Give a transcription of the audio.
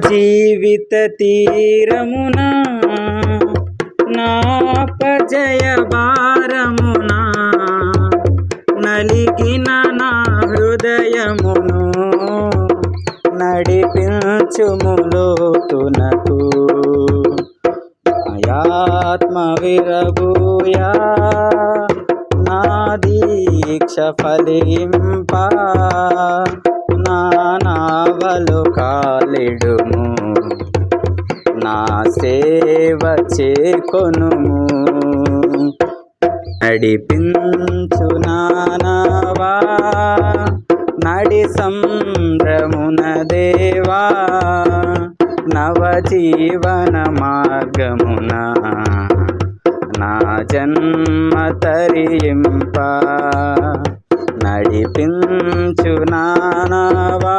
జీవిత తీరమున నాపజయ భారమున నలిగిన నా హృదయమును నడిపించుము లోతునకు ఆత్మ విరబూయా నా దీక్ష ఫలింప నా నావలు కాలిడుము నా సేవ చేకొనుము నడిపించు నానవా నడి సంభ్రమున దేవా నవజీవన మార్గమున నా జన్మ తరింప నడిపించు నానవా